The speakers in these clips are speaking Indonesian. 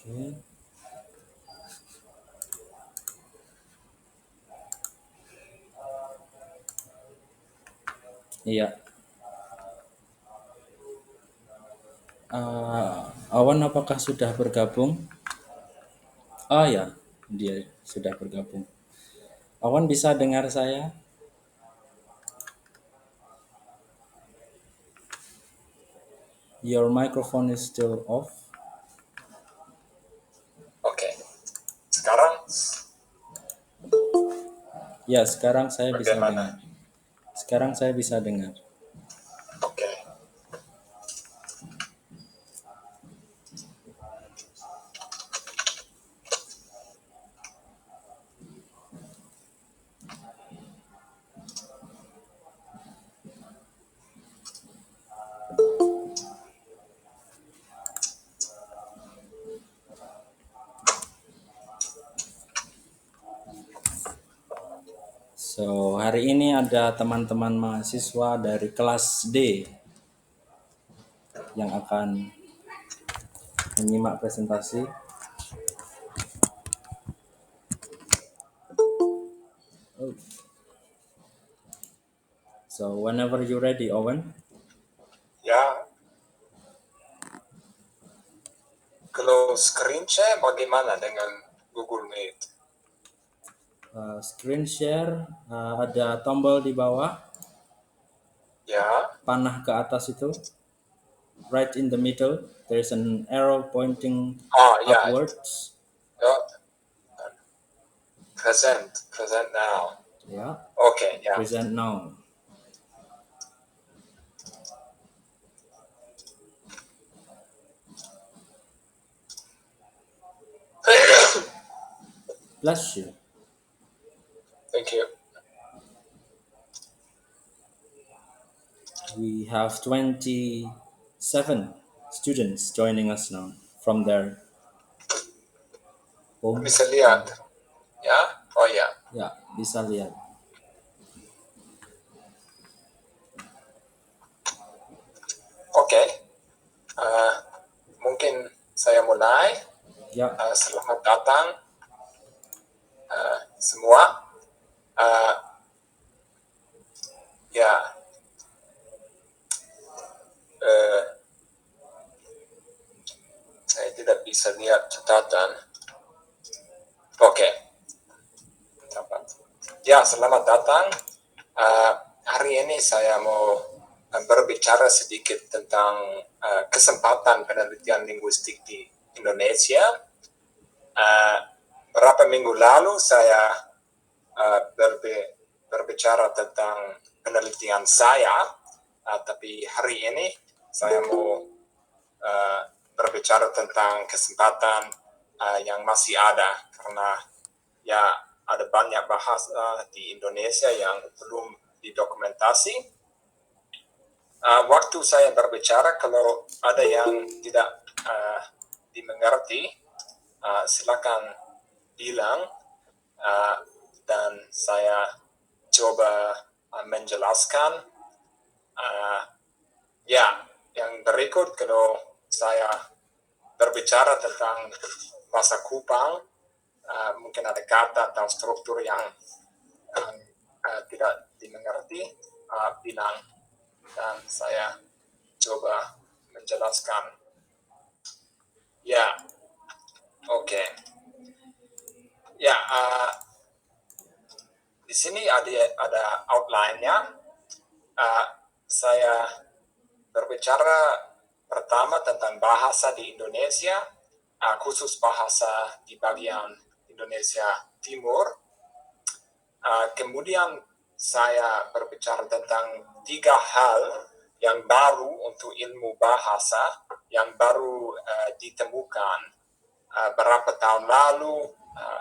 Oke. Iya. Awan apakah sudah bergabung? Oh ya, dia sudah bergabung. Awan bisa dengar saya? Your microphone is still off. Oke, sekarang Ya, sekarang saya bisa dengar. bagaimana? Sekarang saya bisa dengar. Oke, So, hari ini ada teman-teman mahasiswa dari kelas D yang akan menyimak presentasi. Oh. So, whenever you're ready, Owen. ya, kalau screen share bagaimana dengan Google Meet? Screen share, ada tombol di bawah, Ya, panah ke atas itu. Right in the middle, there's an arrow pointing ya, upwards. ya, present now. Ya, Oke, ya, present now. Bless you. thank you. We have 27 students joining us now from their home. Bisa lihat, ya? Oh ya, Ya, bisa lihat. oke. Mungkin saya mulai. Ya, Selamat datang semua. Uh, ya, uh, saya tidak bisa lihat catatan. Oke. Ya, selamat datang. Hari ini saya mau berbicara sedikit tentang kesempatan penelitian linguistik di Indonesia. Beberapa minggu lalu saya berbicara tentang penelitian saya, tapi hari ini saya mau berbicara tentang kesempatan yang masih ada, karena ya ada banyak bahasa di Indonesia yang belum didokumentasi. Waktu saya berbicara, kalau ada yang tidak dimengerti, silakan bilang, dan saya coba menjelaskan. Ya, yang berikut, kalau saya berbicara tentang bahasa Kupang, mungkin ada kata atau struktur yang tidak dimengerti, bilang, dan saya coba menjelaskan. Ya, oke. Ya, di sini ada outline-nya. Saya berbicara pertama tentang bahasa di Indonesia, khusus bahasa di bagian Indonesia Timur. Kemudian saya berbicara tentang 3 hal yang baru untuk ilmu bahasa, yang baru ditemukan berapa tahun lalu.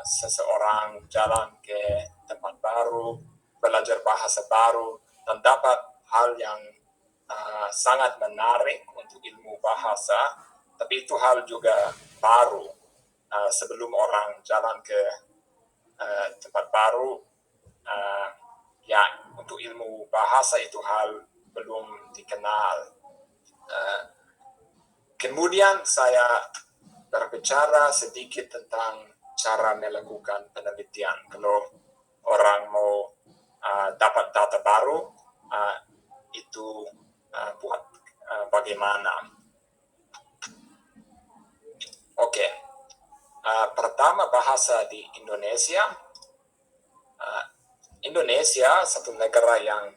Seseorang jalan ke tempat baru, belajar bahasa baru, dan dapat hal yang sangat menarik untuk ilmu bahasa, tapi itu hal juga baru. Sebelum orang jalan ke tempat baru, ya, untuk ilmu bahasa itu hal belum dikenal. Kemudian saya berbicara sedikit tentang cara melakukan penelitian. Kalau orang mau dapat data baru, itu buat bagaimana. Oke. Pertama, bahasa di Indonesia. Indonesia satu negara yang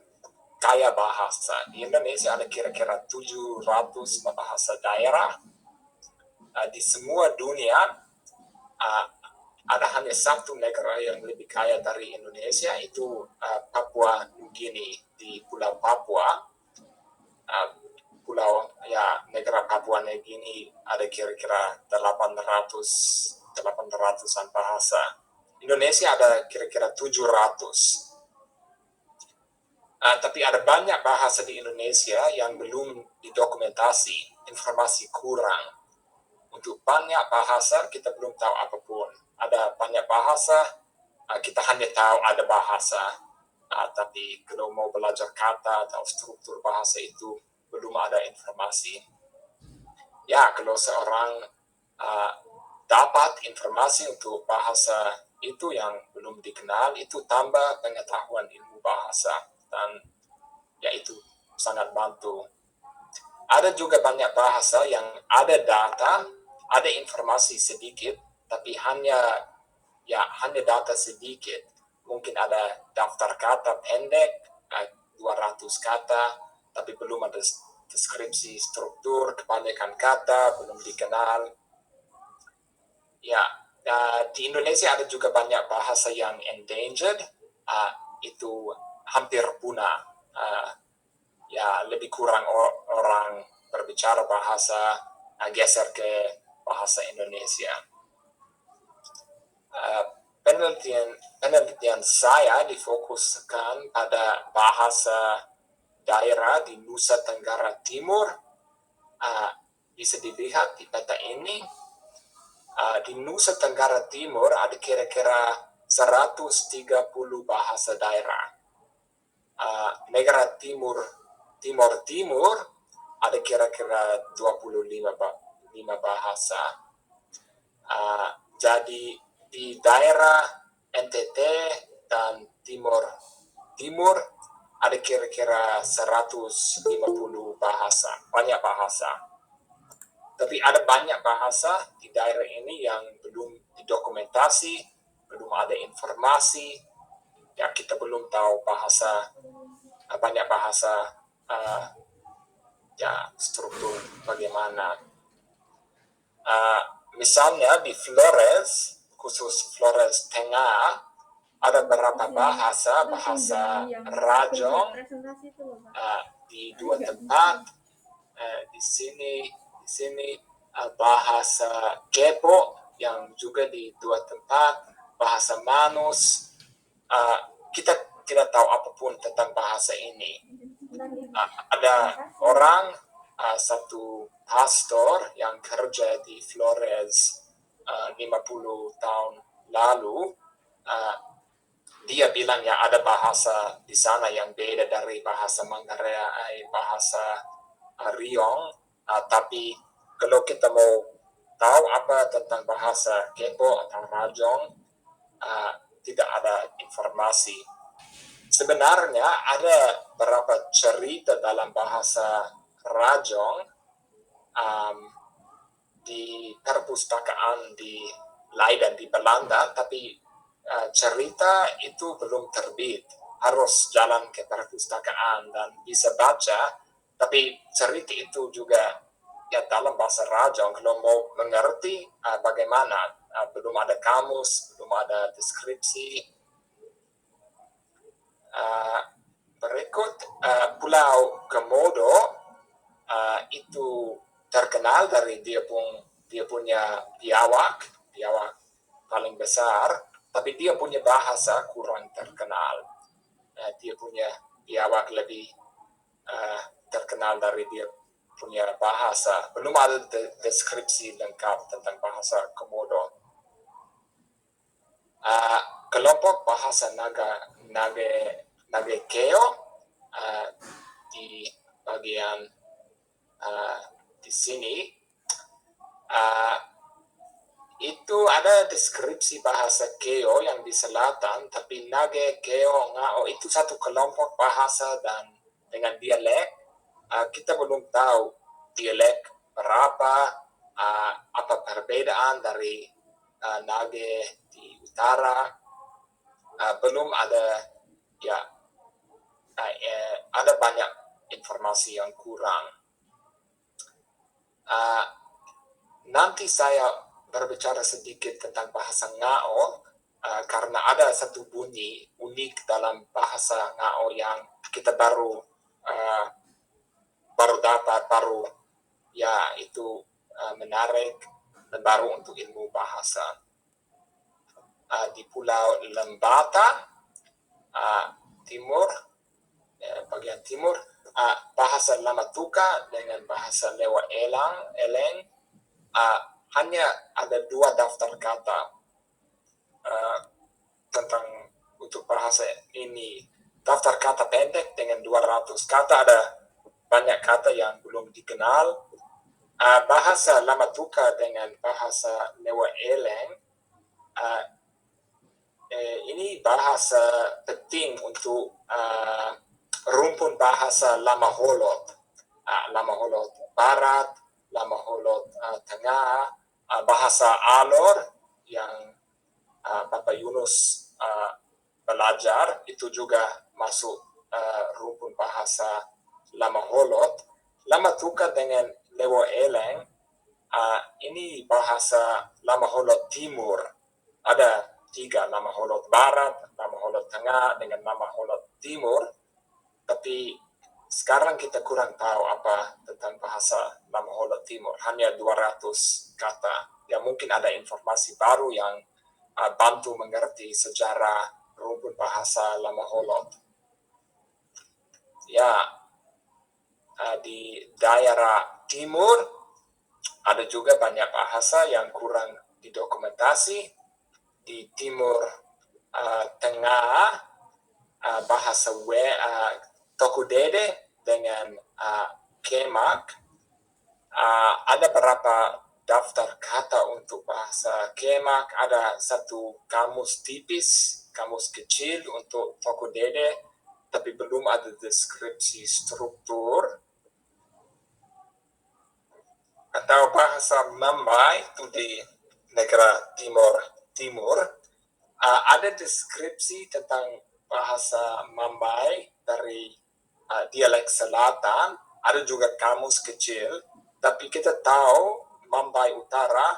kaya bahasa. Di Indonesia ada kira-kira 700 bahasa daerah. Di semua dunia ada hanya satu negara yang lebih kaya dari Indonesia, itu Papua Nugini di Pulau Papua. Negara Papua Nugini ada kira-kira 800-an bahasa. Indonesia ada kira-kira 700. Tapi ada banyak bahasa di Indonesia yang belum didokumentasi, informasi kurang. Untuk banyak bahasa kita belum tahu apapun. Ada banyak bahasa, kita hanya tahu ada bahasa. Tapi kalau mau belajar kata atau struktur bahasa itu belum ada informasi. Ya, kalau seorang dapat informasi untuk bahasa itu yang belum dikenal, itu tambah pengetahuan ilmu bahasa, dan ya itu sangat bantu. Ada juga banyak bahasa yang ada data, ada informasi sedikit, tapi hanya data sedikit. Mungkin ada daftar kata pendek, 200 kata, tapi belum ada deskripsi struktur, kebanyakan kata belum dikenal. Ya, di Indonesia ada juga banyak bahasa yang endangered, itu hampir punah. Lebih kurang orang berbicara bahasa, geser ke bahasa Indonesia. Penelitian saya difokuskan pada bahasa daerah di Nusa Tenggara Timur. Bisa dilihat di peta ini. Di Nusa Tenggara Timur ada kira-kira 130 bahasa daerah. Negara Timur ada kira-kira 25 bahasa. Jadi di daerah NTT dan Timur ada kira-kira 150 bahasa, banyak bahasa. Tapi ada banyak bahasa di daerah ini yang belum didokumentasi, belum ada informasi. Ya, kita belum tahu banyak bahasa, struktur bagaimana. Misalnya di Flores, khusus Flores Tengah, ada beberapa bahasa Rajong di dua tempat. Di sini bahasa Kepo yang juga di dua tempat, bahasa Manus. Kita tidak tahu apapun tentang bahasa ini. Ada orang, satu pastor yang kerja di Flores 50 tahun lalu, dia bilang ya ada bahasa di sana yang beda dari bahasa Manggarai, bahasa Riong, tapi kalau kita mau tahu apa tentang bahasa Kepo atau Rajong, tidak ada informasi. Sebenarnya ada beberapa cerita dalam bahasa Rajong di perpustakaan di Leiden di Belanda, tapi cerita itu belum terbit. Harus jalan ke perpustakaan dan bisa baca, tapi cerita itu juga dalam bahasa Rajong. Kalau mau mengerti bagaimana, belum ada kamus, belum ada deskripsi. Berikut Pulau Komodo itu terkenal dari dia punya biawak paling besar, tapi dia punya bahasa kurang terkenal. Dia punya biawak lebih terkenal dari dia punya bahasa. Belum ada deskripsi lengkap tentang bahasa Komodo. Kelompok bahasa Nagekeo di bagian di sini itu ada deskripsi bahasa Keo yang di selatan, tapi Nage, Keo, Ngao itu satu kelompok bahasa dan dengan dialek. Kita belum tahu dialek berapa, apa perbedaan dari Nage di utara. Belum ada, ya, ada banyak informasi yang kurang. Nanti saya berbicara sedikit tentang bahasa Ngao, karena ada satu bunyi unik dalam bahasa Ngao yang kita baru dapat, ya itu menarik dan baru untuk ilmu bahasa. Di Pulau Lembata, timur, bagian timur, bahasa Lamatuka dengan bahasa Lewa Eleng, hanya ada 2 daftar kata tentang untuk bahasa ini. Daftar kata pendek dengan 200 kata, ada banyak kata yang belum dikenal. Bahasa Lamatuka dengan bahasa Lewa Eleng, ini bahasa penting untuk rumpun bahasa Lamaholot. Lamaholot Barat, Lamaholot Tengah, bahasa Alor yang Bapak Yunus belajar, itu juga masuk rumpun bahasa Lamaholot. Lamatuka dengan Lewo Eleng, ini bahasa Lamaholot Timur. Ada 3, Lamaholot Barat, Lamaholot Tengah, dengan Lamaholot Timur. Tapi sekarang kita kurang tahu apa tentang bahasa Lamaholot Timur, hanya 200 kata. Ya, mungkin ada informasi baru yang bantu mengerti sejarah rumpun bahasa Lamaholot. Ya, di daerah timur ada juga banyak bahasa yang kurang didokumentasi. Di timur tengah, bahasa Tokudede dengan Kemak, ada beberapa daftar kata untuk bahasa Kemak. Ada satu kamus tipis, kamus kecil untuk Tokudede, tapi belum ada deskripsi struktur. Atau bahasa Mambai itu di negara timur, ada deskripsi tentang bahasa Mambai dari dialek selatan. Ada juga kamus kecil, tapi kita tahu Mambai utara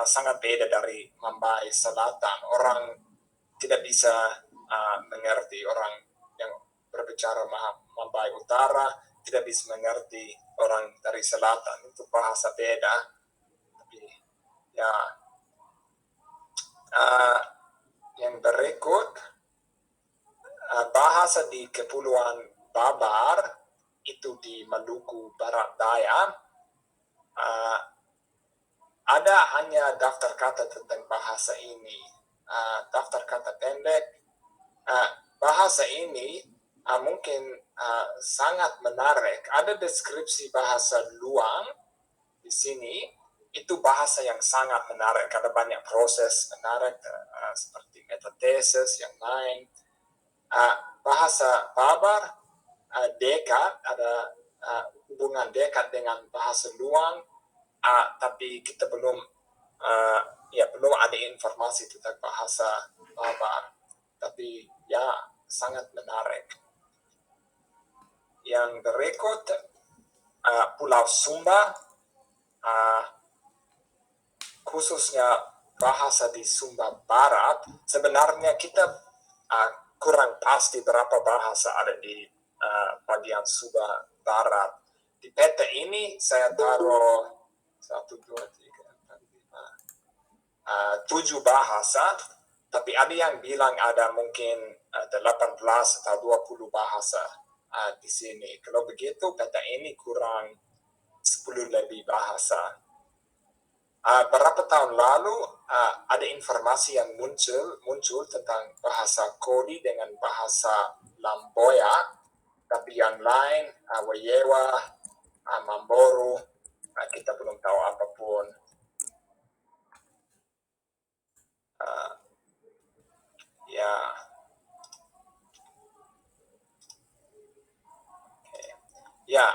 sangat beda dari Mambai selatan. Orang tidak bisa mengerti, orang yang berbicara Mambai utara tidak bisa mengerti orang dari selatan, itu bahasa beda. Tapi ya, yang berikut, bahasa di Kepulauan Babar, itu di Maluku Barat Daya, ada hanya daftar kata tentang bahasa ini. Daftar kata pendek. Bahasa ini mungkin sangat menarik. Ada deskripsi bahasa Luang di sini. Itu bahasa yang sangat menarik. Ada banyak proses menarik seperti metatesis yang lain. Bahasa Babar dekat, ada hubungan dekat dengan bahasa Luang, tapi kita belum ada informasi tentang bahasa Babar. Tapi ya, sangat menarik. Yang berikut, Pulau Sumba, khususnya bahasa di Sumba Barat. Sebenarnya kita kurang pasti berapa bahasa ada di bagian Sumba Barat. Di peta ini saya taruh 1, 2, 3, 4, 5, 7 bahasa, tapi ada yang bilang ada mungkin 18 atau 20 bahasa di sini. Kalau begitu, peta ini kurang 10 lebih bahasa. Beberapa tahun lalu ada informasi yang muncul tentang bahasa Kodi dengan bahasa Lamboya, tapi yang lain, Wayewa, Mamboro, kita belum tahu apapun. Ya,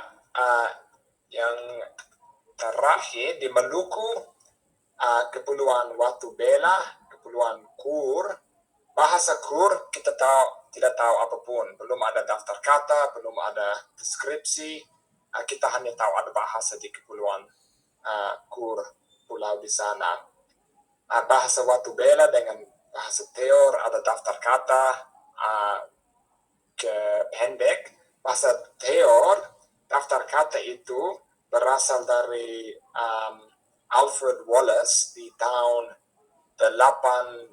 yang terakhir di Maluku, Kepulauan Watu Bela, Kepulauan Kur, bahasa Kur kita tidak tahu apapun, belum ada daftar kata, belum ada deskripsi, kita hanya tahu ada bahasa di Kepulauan Kur, pulau di sana. Bahasa Watu Bela dengan bahasa Teor ada daftar kata pendek. Bahasa Teor, daftar kata itu berasal dari Alfred Wallace di tahun 1850.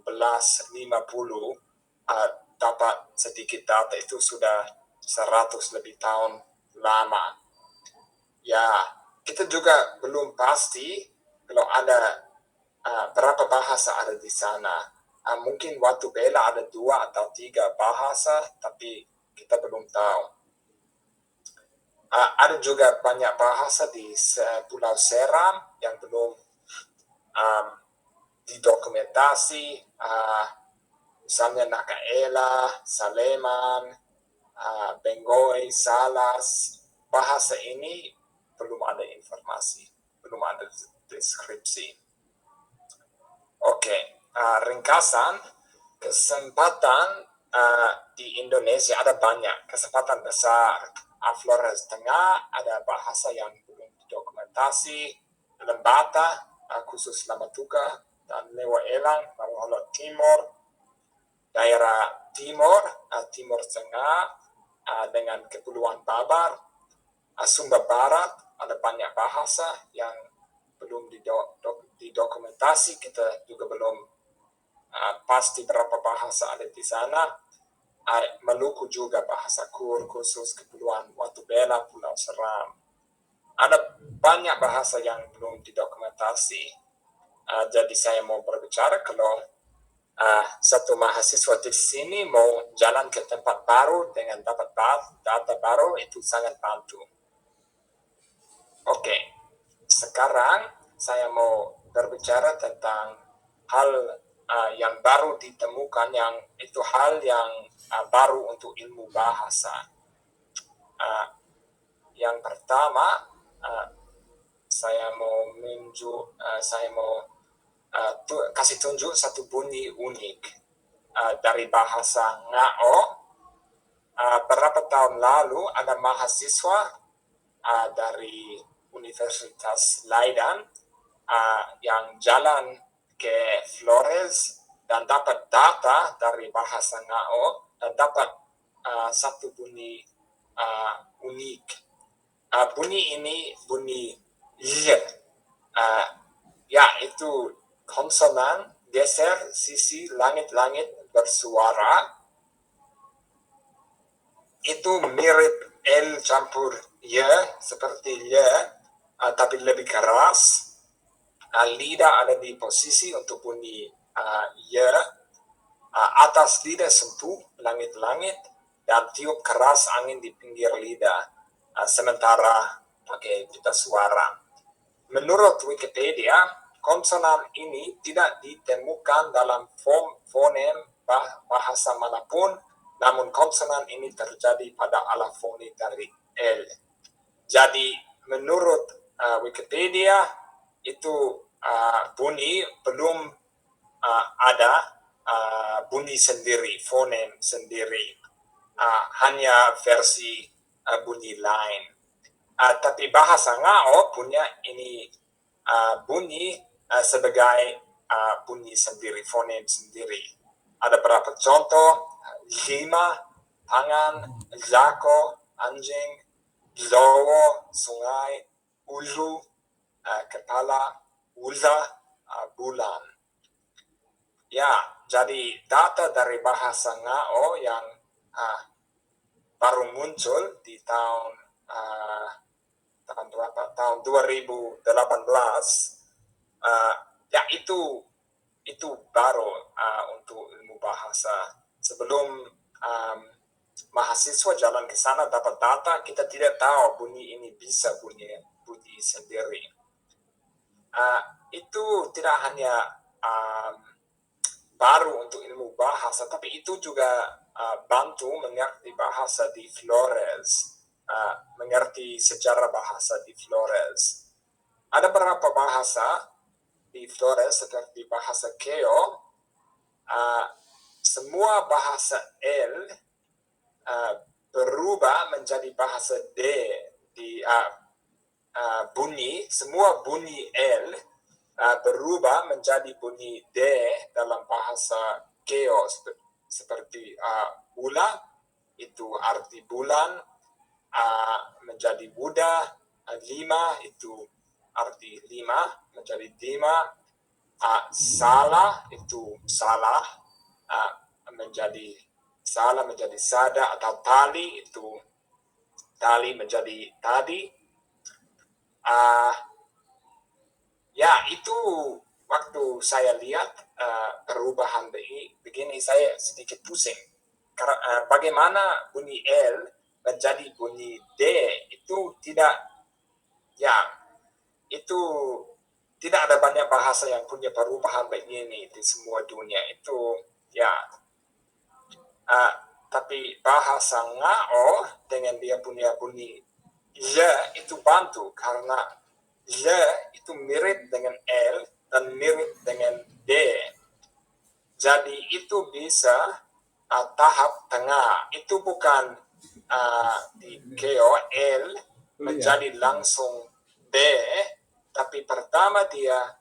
Dapat sedikit data itu sudah 100 lebih tahun lama. Ya, kita juga belum pasti kalau ada berapa bahasa ada di sana. Mungkin Watu Bela ada 2 atau 3 bahasa, tapi kita belum tahu. Ada juga banyak bahasa di Pulau Seram yang belum didokumentasi, misalnya Nakaela, Saleman, Bengoy, Salas. Bahasa ini belum ada informasi, belum ada deskripsi. Oke, ringkasan, kesempatan di Indonesia ada banyak, kesempatan besar. Flores Tengah ada bahasa yang belum didokumentasi, Lembata, khusus Lamatuka, dan Lewa Elang, Laut Timur, daerah Timur, Timur Tengah, dengan Kepulauan Babar, Sumba Barat, ada banyak bahasa yang belum didokumentasi, kita juga belum pasti berapa bahasa ada di sana. Maluku juga bahasa Kur, khusus Kepulauan Watu Bela, Pulau Seram. Ada banyak bahasa yang belum didokumentasi. Jadi saya mau berbicara kalau satu mahasiswa di sini mau jalan ke tempat baru dengan dapat data baru, itu sangat bantu. Oke, sekarang saya mau berbicara tentang hal yang baru ditemukan, yang itu hal yang baru untuk ilmu bahasa. Yang pertama, saya mau kasih tunjuk satu bunyi unik dari bahasa Ngao. Beberapa tahun lalu ada mahasiswa dari Universitas Leiden yang jalan ke Flores dan dapat data dari bahasa Ngao dan dapat satu bunyi unik. Bunyi ini bunyi Y. Ya, itu konsonan geser sisi langit-langit bersuara. Itu mirip L campur Y, seperti Y, tapi lebih keras. Lidah ada di posisi untuk bunyi Y. Atas lidah sentuh langit-langit dan tiup keras angin di pinggir lidah. Sementara pakai pita suara. Menurut Wikipedia, konsonan ini tidak ditemukan dalam fonem bahasa manapun, namun konsonan ini terjadi pada alafoni dari L. Jadi menurut Wikipedia, itu bunyi belum ada bunyi sendiri, fonem sendiri, hanya versi bunyi lain. Tapi bahasa Ngao punya ini bunyi sebagai bunyi sendiri, fonem sendiri. Ada berapa contoh? 5, tangan, jako, anjing, lowo, sungai, ulu, kepala, ulah, bulan. Ya, jadi data dari bahasa Ngao yang baru muncul di tahun 2018, ya itu baru untuk ilmu bahasa. Sebelum mahasiswa jalan ke sana dapat data, kita tidak tahu bunyi ini bisa bunyi sendiri. Itu tidak hanya baru untuk ilmu bahasa, tapi itu juga bantu mengerti bahasa di Flores. mengerti sejarah bahasa di Flores. Ada beberapa bahasa di Flores seperti bahasa Keo, semua bahasa L berubah menjadi bahasa D di bunyi, semua bunyi L berubah menjadi bunyi D dalam bahasa Keo seperti bula itu arti bulan, menjadi Buddha, 5 itu arti 5 menjadi 5, salah itu salah, menjadi salah menjadi sada, atau tali itu tali menjadi tadi. Ya, itu waktu saya lihat perubahan begini saya sedikit pusing. Bagaimana bunyi L menjadi bunyi D itu tidak, ya, itu tidak ada banyak bahasa yang punya perubahan begini di semua dunia itu, ya. Tapi bahasa Ngao dengan dia punya bunyi L itu bantu karena L itu mirip dengan L dan mirip dengan D. Jadi itu bisa tahap tengah. Itu bukan di Keo L menjadi langsung D, tapi pertama dia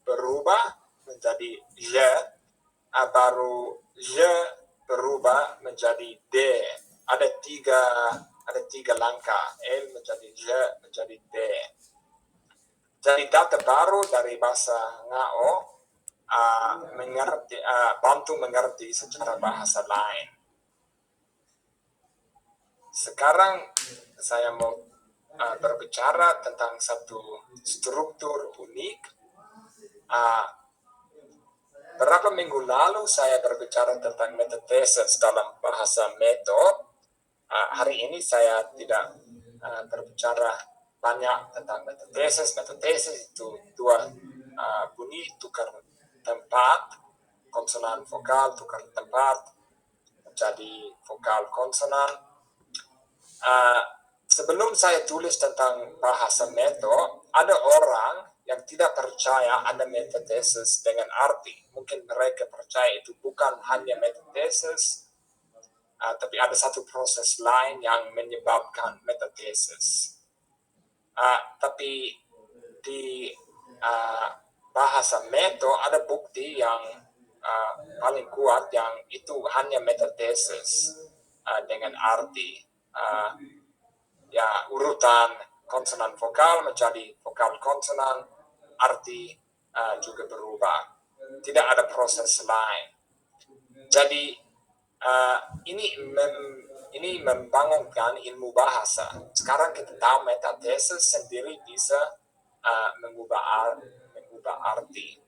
berubah menjadi L, baru L berubah menjadi D. Ada tiga langkah, L menjadi L menjadi D. Jadi data baru dari bahasa Ngao bantu mengerti secara bahasa lain. Sekarang saya mau berbicara tentang satu struktur unik. Beberapa minggu lalu saya berbicara tentang metathesis dalam bahasa metode. Hari ini saya tidak berbicara banyak tentang metathesis. Metathesis itu dua bunyi tukar tempat, konsonan vokal tukar tempat menjadi vokal konsonan. Sebelum saya tulis tentang bahasa metode, ada orang yang tidak percaya ada metathesis dengan arti. Mungkin mereka percaya itu bukan hanya metathesis, tapi ada satu proses lain yang menyebabkan metathesis. Tapi di bahasa metode ada bukti yang paling kuat yang itu hanya metathesis dengan arti. Ya, urutan konsonan vokal menjadi vokal konsonan, arti juga berubah. Tidak ada proses lain. Jadi ini membangunkan ilmu bahasa. Sekarang kita tahu metathesis sendiri bisa mengubah arti.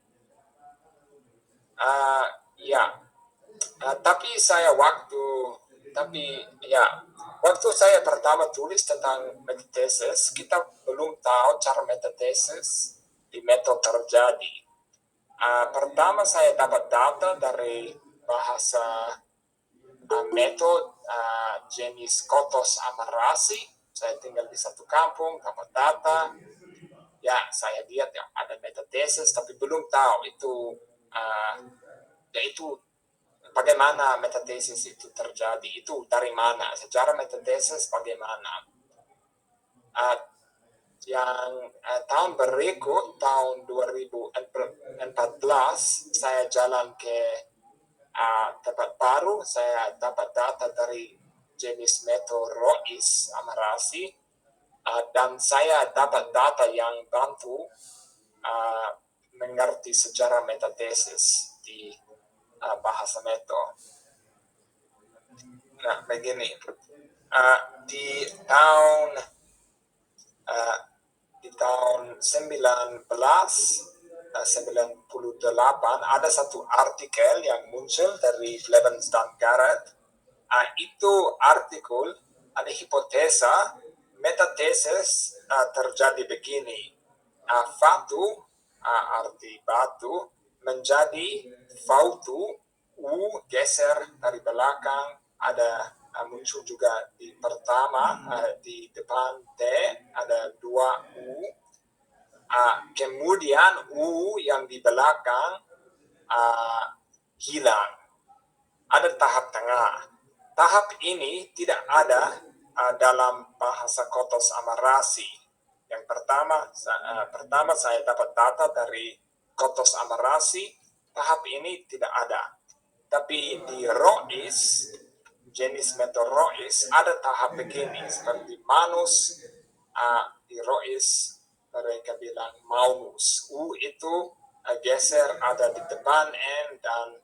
Waktu saya pertama tulis tentang metathesis, kita belum tahu cara metathesis di metode terjadi. Pertama saya dapat data dari bahasa metode jenis Kotos Amarasi. Saya tinggal di satu kampung, dapat data. Ya, saya lihat ya, ada metathesis, tapi belum tahu itu yaitu bagaimana metathesis itu terjadi, itu dari mana, sejarah metathesis bagaimana. Yang tahun berikut, tahun 2014, saya jalan ke tempat baru, saya dapat data dari jenis metode Rois Amarasi, dan saya dapat data yang bantu mengerti sejarah metathesis di bahasa metode. Nah, begini, di tahun 1998 ada satu artikel yang muncul dari Blevins dan Garrett. Itu artikel ada hipotesa metathesis terjadi begini. Fatu arti batu menjadi fautu, geser dari belakang, ada muncul juga di pertama, di depan T ada 2 U. Kemudian U yang di belakang hilang. Ada tahap tengah. Tahap ini tidak ada dalam bahasa Kotos Amarasi. Yang pertama saya dapat data dari Kotos Amarasi, tahap ini tidak ada. Tapi di Rois, jenis metode Rois, ada tahap begini, seperti manus, di Rois mereka bilang maunus. U itu geser ada di depan N dan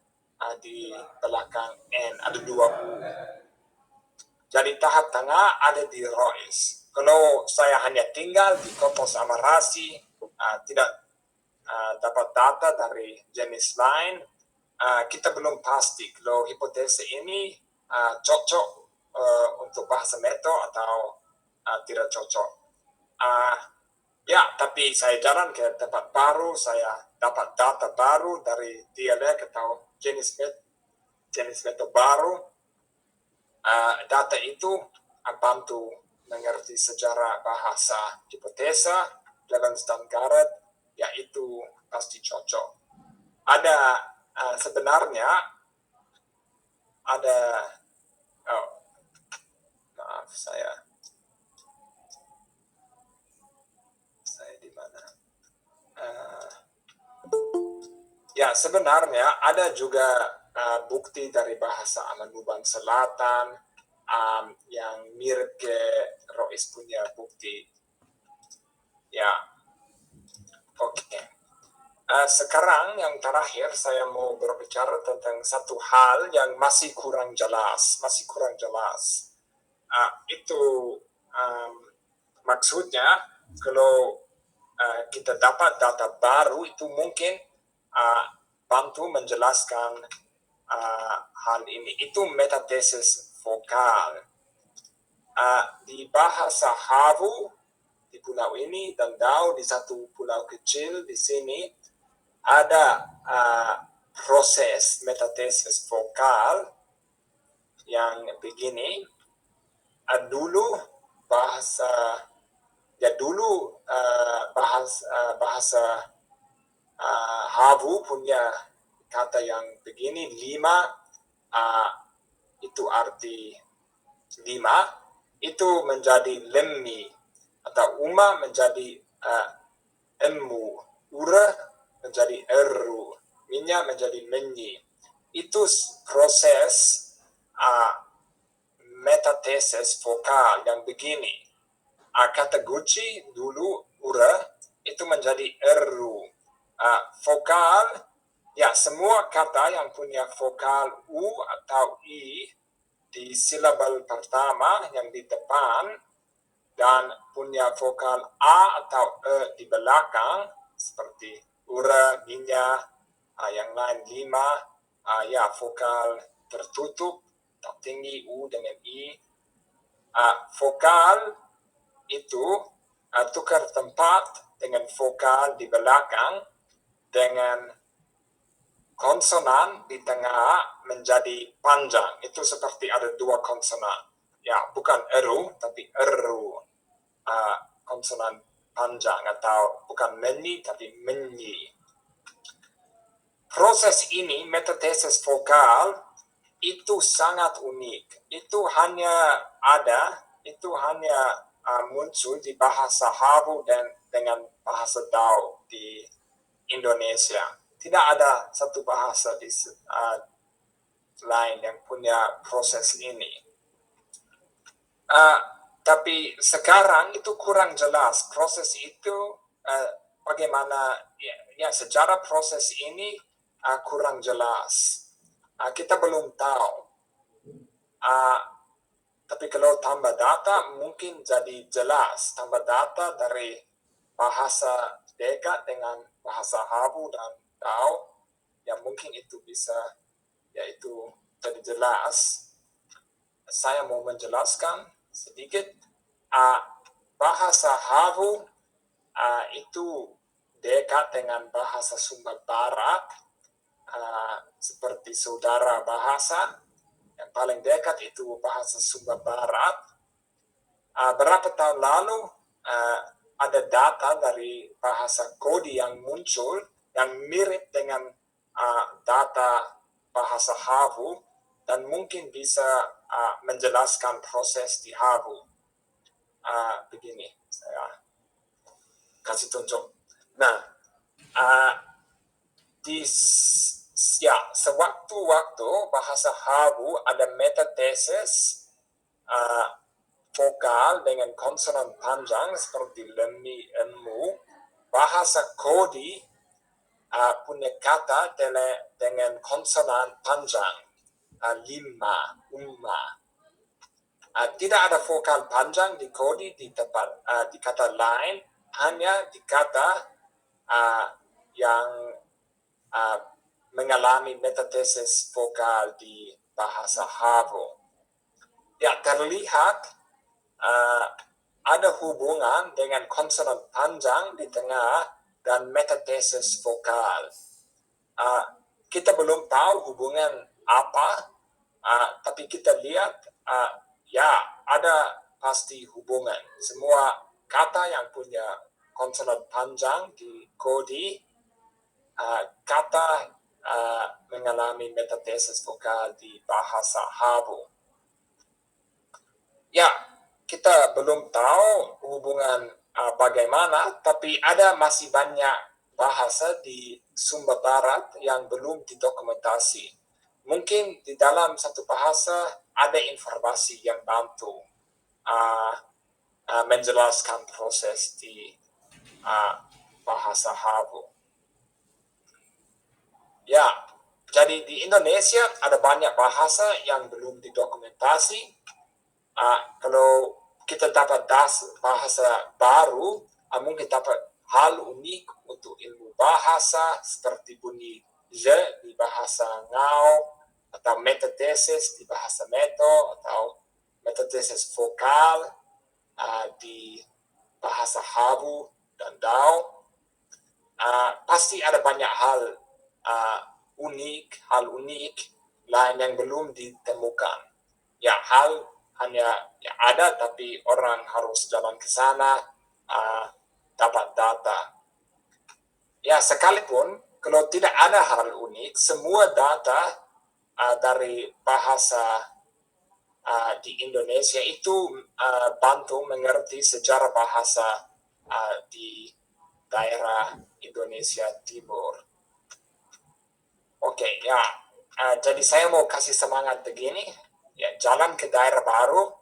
di belakang N, ada 2 U. Jadi tahap tengah ada di Rois. Kalau saya hanya tinggal di Kotos Amarasi, tidak dapat data dari jenis lain, kita belum pasti kalau hipotesa ini cocok untuk bahasa Meto atau tidak cocok. Ya, tapi saya jalan ke tempat baru, saya dapat data baru dari dialek atau jenis Meto baru. Data itu bantu mengerti sejarah bahasa hipotesa, Levens dan Garrett, yaitu pasti cocok. Ada sebenarnya ada maaf saya di mana? Ya, sebenarnya ada juga bukti dari bahasa Amanuban Selatan yang mirip ke Rois punya bukti. Ya, oke. Sekarang yang terakhir saya mau berbicara tentang satu hal yang masih kurang jelas. Itu maksudnya kalau kita dapat data baru itu mungkin bantu menjelaskan hal ini. Itu metatesis vokal. Di bahasa Havu di pulau ini dan Dao di satu pulau kecil di sini ada proses metatesis vokal yang begini. Dulu bahasa Havu punya kata yang begini, 5 itu arti 5, itu menjadi lemmi, atau uma menjadi emu, ura menjadi eru, minya menjadi menyi. Itu proses metatesis vokal yang begini. Kata guci dulu ura itu menjadi eru. Vokal, ya semua kata yang punya vokal u atau i di silabal pertama yang di depan dan punya vokal a atau e di belakang seperti ura, minya, yang lain 5, ya vokal tertutup atau tinggi u dengan i. Vokal itu tukar tempat dengan vokal di belakang dengan konsonan di tengah menjadi panjang. Itu seperti ada 2 konsonan. Ya, bukan eru, tapi eru. Konsonan panjang atau bukan menyi, tapi menyi. Proses ini, metatesis vokal, itu sangat unik. Itu hanya muncul di bahasa Havu dan dengan bahasa Dao di Indonesia. Tidak ada satu bahasa lain yang punya proses ini. Tapi sekarang itu kurang jelas proses itu bagaimana ya secara proses ini kurang jelas. Kita belum tahu. Tapi kalau tambah data mungkin jadi jelas. Tambah data dari bahasa Deka dengan bahasa Havu dan Dao, ya mungkin itu bisa, yaitu jadi jelas. Saya mau menjelaskan sedikit. Bahasa Havu itu dekat dengan bahasa Sumba Barat, seperti saudara bahasa. yang paling dekat itu bahasa Sumba Barat. Berapa tahun lalu ada data dari bahasa Kodi yang muncul yang mirip dengan data bahasa Havu dan mungkin bisa menjelaskan proses di Havu. Begini, saya kasih tunjuk. Nah, sewaktu-waktu bahasa Havu ada metatesis vokal dengan konsonan panjang seperti lemi, emu. Bahasa Kodi punya kata dengan konsonan panjang, lima, umma. Tidak ada vokal panjang di Kodi di kata lain, hanya di kata yang mengalami metatesis vokal di bahasa Havu. Ya, terlihat ada hubungan dengan konsonan panjang di tengah dan metatesis vokal. Kita belum tahu hubungan apa, tapi kita lihat ya ada pasti hubungan. Semua kata yang punya konsonan panjang di Kodi, kata mengalami metatesis vokal di bahasa Havu. Ya, kita belum tahu hubungan bagaimana, tapi ada masih banyak bahasa di Sumba Barat yang belum didokumentasi. Mungkin di dalam satu bahasa ada informasi yang bantu menjelaskan proses di bahasa Havu. Ya, jadi di Indonesia ada banyak bahasa yang belum didokumentasi. Kalau kita dapat bahasa baru, mungkin dapat hal unik untuk ilmu bahasa seperti bunyi j di bahasa Ngau, atau metatesis di bahasa Meto, atau metatesis vokal di bahasa Havu dan Dao. Pasti ada banyak hal unik lain yang belum ditemukan. Ya, hal hanya ya ada, tapi orang harus jalan ke sana dapat data. Ya, sekalipun kalau tidak ada hal unik, semua data dari bahasa di Indonesia itu bantu mengerti sejarah bahasa di daerah Indonesia Timur. Oke, ya. Jadi saya mau kasih semangat begini. Ya, jalan ke daerah baru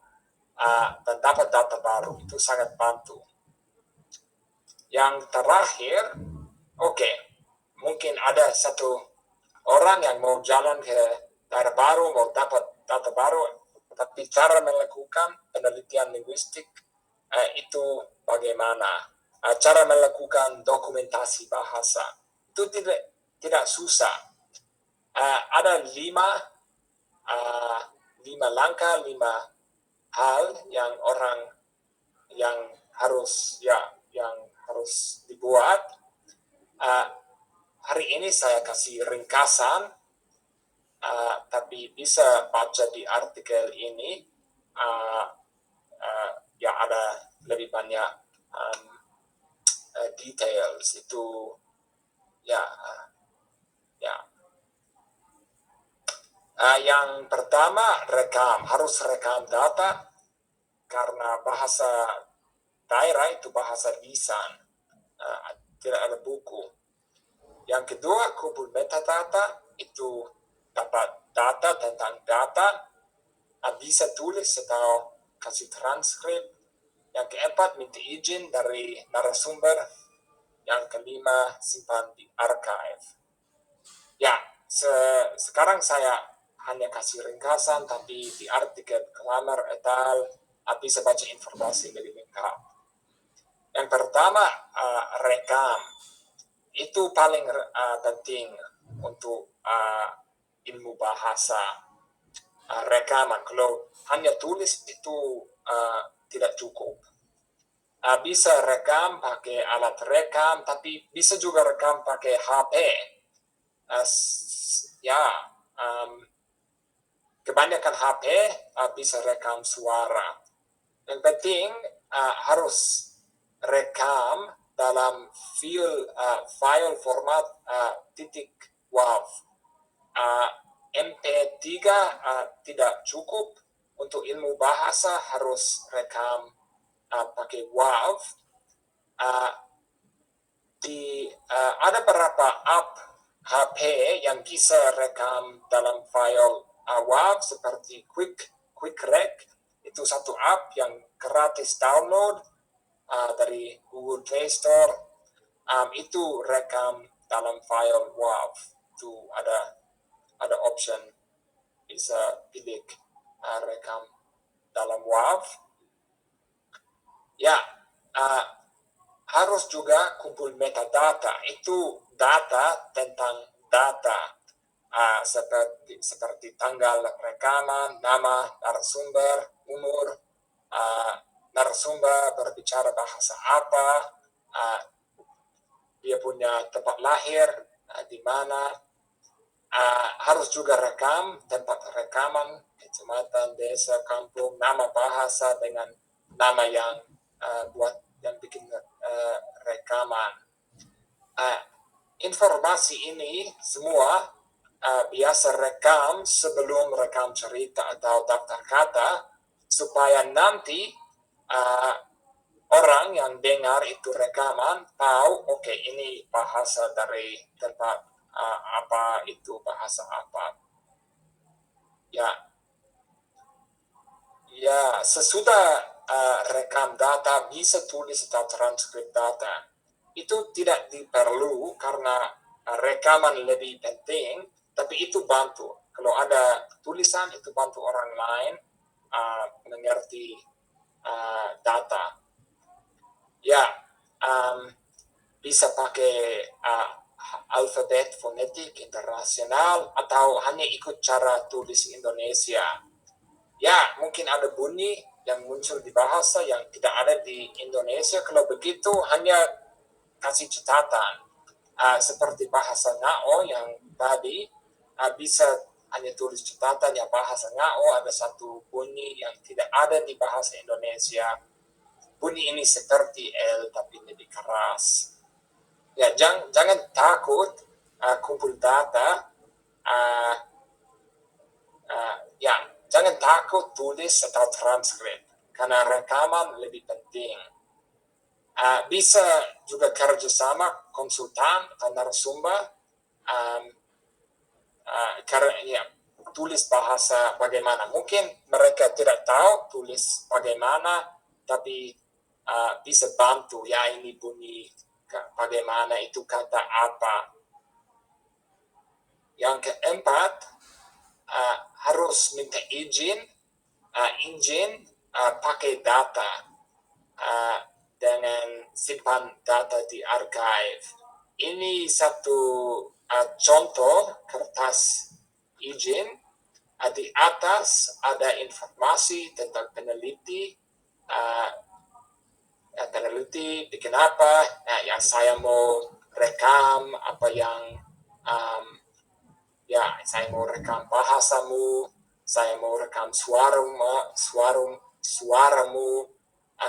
dan dapat data baru itu sangat bantu. Yang terakhir, mungkin ada satu orang yang mau jalan ke daerah baru, mau dapat data baru, tapi cara melakukan penelitian linguistik itu bagaimana? Cara melakukan dokumentasi bahasa itu tidak susah. Ada lima langkah, 5 hal yang harus dibuat. Hari ini saya kasih ringkasan, tapi bisa baca di artikel ini. Ya, ada lebih banyak details itu. Yang pertama, harus rekam data, karena bahasa daerah itu bahasa lisan, tidak ada buku. Yang kedua, kumpul metadata, itu dapat data tentang data, bisa tulis atau kasih transkrip. Yang keempat, minta izin dari narasumber. Yang kelima, simpan di archive. Ya, sekarang saya hanya kasih ringkasan, tapi di artikel Kramer et al. Bisa baca informasi lebih lengkap. Yang pertama, rekam. Itu paling penting untuk ilmu bahasa. Rekaman, kalau hanya tulis itu tidak cukup. Bisa rekam pakai alat rekam, tapi bisa juga rekam pakai HP. kebanyakan HP bisa rekam suara. Yang penting harus rekam dalam file format .wav. MP3 tidak cukup. Untuk ilmu bahasa harus rekam pakai WAV. Ada beberapa app HP yang bisa rekam dalam file WAV seperti QuickRec. Itu satu app yang gratis download dari Google Play Store. Itu rekam dalam file WAV. Itu ada option bisa pilih rekam dalam WAV. Ya, harus juga kumpul metadata. Itu data tentang data seperti tanggal rekaman, nama narasumber, umur narasumber, berbicara bahasa apa, dia punya tempat lahir di mana. Harus juga rekam tempat rekaman, kecamatan, desa, kampung, nama bahasa dengan nama yang yang bikin rekaman. Informasi ini semua biasa rekam sebelum rekam cerita atau daftar kata, supaya nanti orang yang dengar itu rekaman tahu, oke, ini bahasa dari tempat apa, itu bahasa apa. Ya, sesudah rekam data bisa tulis atau transkrip data. Itu tidak diperlu karena rekaman lebih penting, tapi itu bantu. Kalau ada tulisan itu bantu orang lain mengerti data. Ya, bisa pakai alfabet fonetik internasional atau hanya ikut cara tulis Indonesia. Ya, mungkin ada bunyi yang muncul di bahasa yang tidak ada di Indonesia. Kalau begitu hanya kasih catatan. Seperti bahasa Ngao yang tadi, bisa hanya tulis catatan ya, bahasa Ngao ada satu bunyi yang tidak ada di bahasa Indonesia. Bunyi ini seperti L tapi lebih keras. Ya, jangan takut kumpul data. Ya, jangan takut tulis atau transkrip karena rekaman lebih penting. Bisa juga kerjasama konsultan atau narasumber. Ya, tulis bahasa bagaimana. Mungkin mereka tidak tahu tulis bagaimana, tapi bisa bantu. Ya, ini bunyi bagaimana, itu kata apa. Yang keempat, harus minta izin pakai data dengan simpan data di archive. Ini satu contoh kertas izin. Di atas ada informasi tentang peneliti. Peneliti bikin apa? Ya, saya mau rekam apa yang ya, saya mau rekam bahasamu, saya mau rekam suaramu,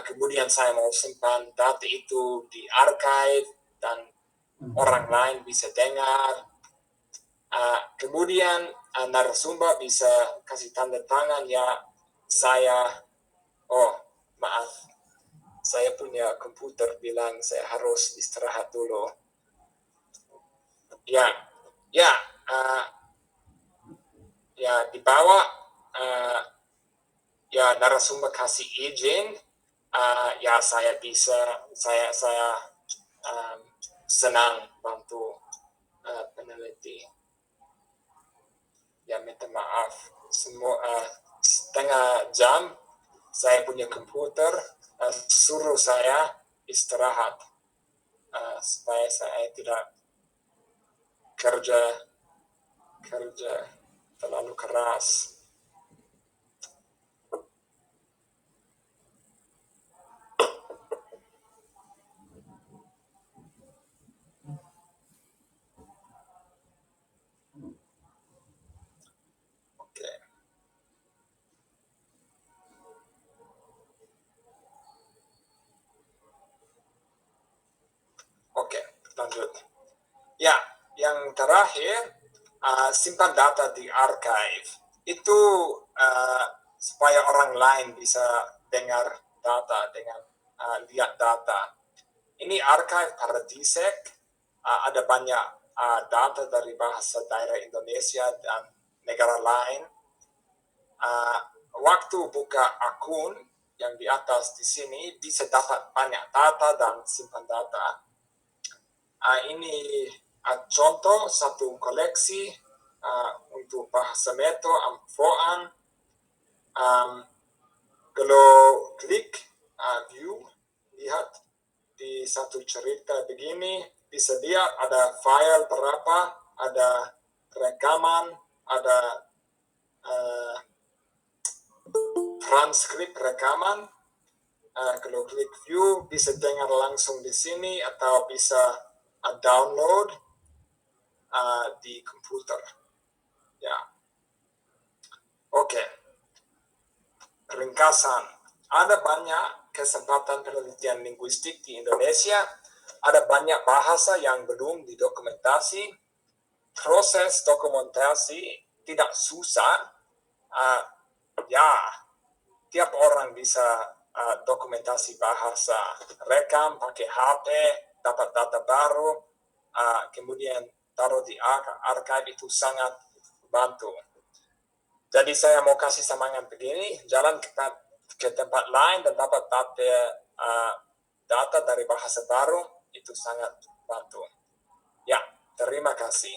kemudian saya mau simpan data itu di archive dan orang lain bisa dengar. Kemudian narasumber bisa kasih tanda tangan, ya, maaf, saya punya komputer bilang saya harus istirahat dulu. Ya, di bawah ya narasumber kasih izin, ya saya senang bantu peneliti. Ya, minta maaf, semua setengah jam saya punya komputer suruh saya istirahat supaya saya tidak kerja terlalu keras. Oke. lanjut. Ya, yang terakhir, simpan data di archive. Itu supaya orang lain bisa dengar data, lihat data. Ini archive Paradisec, ada banyak data dari bahasa daerah Indonesia dan negara lain. Waktu buka akun yang di atas di sini bisa dapat banyak data dan simpan data. Ini contoh satu koleksi untuk bahasa Meto Amfoan. Kalau klik view, lihat di satu cerita begini, bisa lihat ada file berapa, ada rekaman, ada transkrip rekaman. Kalau klik view bisa dengar langsung di sini atau bisa download di komputer. Ya, oke. Ringkasan. Ada banyak kesempatan penelitian linguistik di Indonesia. Ada banyak bahasa yang belum didokumentasi. Proses dokumentasi tidak susah. Ya, tiap orang bisa dokumentasi bahasa. Rekam pakai HP, dapat data baru, kemudian taruh di archive, itu sangat bantu. Jadi saya mau kasih semangat begini, jalan ke tempat lain dan dapat data dari bahasa baru, itu sangat bantu. Ya, terima kasih.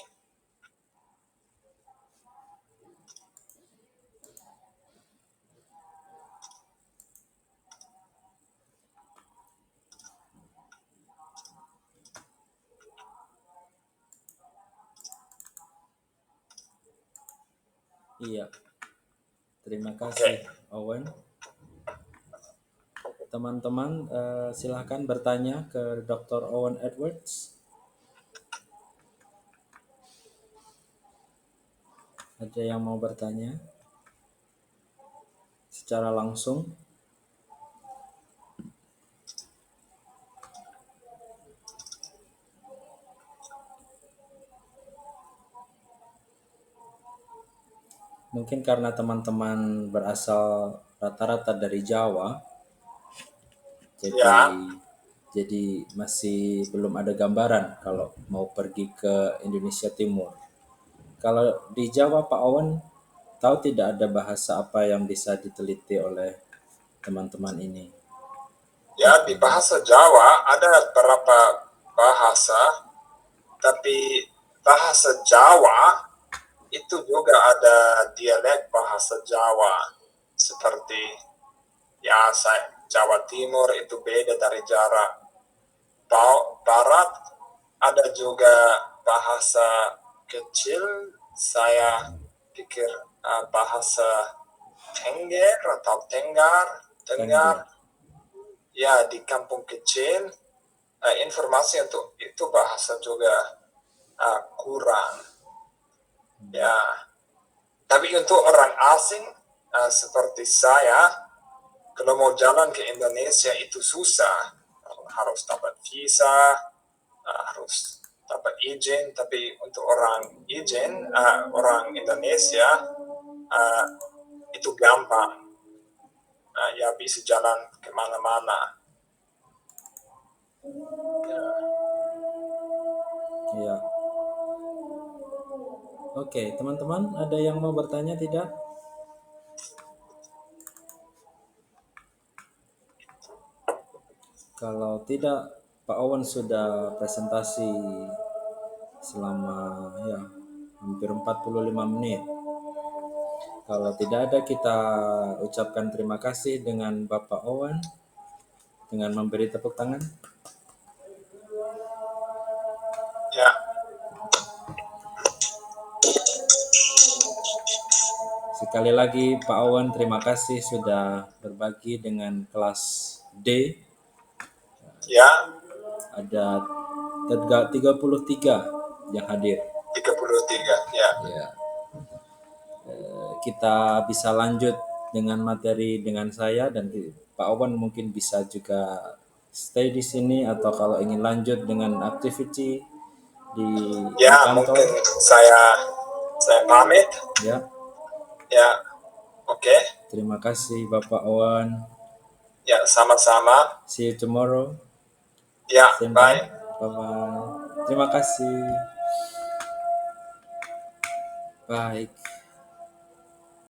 Iya. Terima kasih, Owen. Teman-teman, silahkan bertanya ke Dr. Owen Edwards. Ada yang mau bertanya secara langsung? Mungkin karena teman-teman berasal rata-rata dari Jawa, jadi masih belum ada gambaran kalau mau pergi ke Indonesia Timur. Kalau di Jawa, Pak Owen, tahu tidak ada bahasa apa yang bisa diteliti oleh teman-teman ini? Ya, di bahasa Jawa ada beberapa bahasa, tapi bahasa Jawa itu juga ada dialek bahasa Jawa. Seperti Jawa Timur itu beda dari Jawa Barat. Ada juga bahasa kecil, saya pikir bahasa Tengger atau Tenggar. Ya, di kampung kecil, informasi untuk itu bahasa juga kurang. Ya, tapi untuk orang asing seperti saya, kalau mau jalan ke Indonesia itu susah, harus dapat visa, harus dapat izin. Tapi untuk orang Indonesia itu gampang, ya bisa jalan kemana-mana. Ya. Oke, teman-teman, ada yang mau bertanya tidak? Kalau tidak, Pak Owen sudah presentasi selama hampir 45 menit. Kalau tidak ada, kita ucapkan terima kasih dengan Bapak Owen dengan memberi tepuk tangan. Ya. Sekali lagi Pak Owen, terima kasih sudah berbagi dengan kelas D. Ya. Ada 33 yang hadir. 33, ya. Kita bisa lanjut dengan materi dengan saya, dan Pak Owen mungkin bisa juga stay di sini atau kalau ingin lanjut dengan activity di Ya, kantor? mungkin saya pamit. Ya, Ya, oke. terima kasih Bapak Owen. Ya, sama-sama. See you tomorrow. Ya, Same time. bye. Bye bye. Terima kasih. Bye.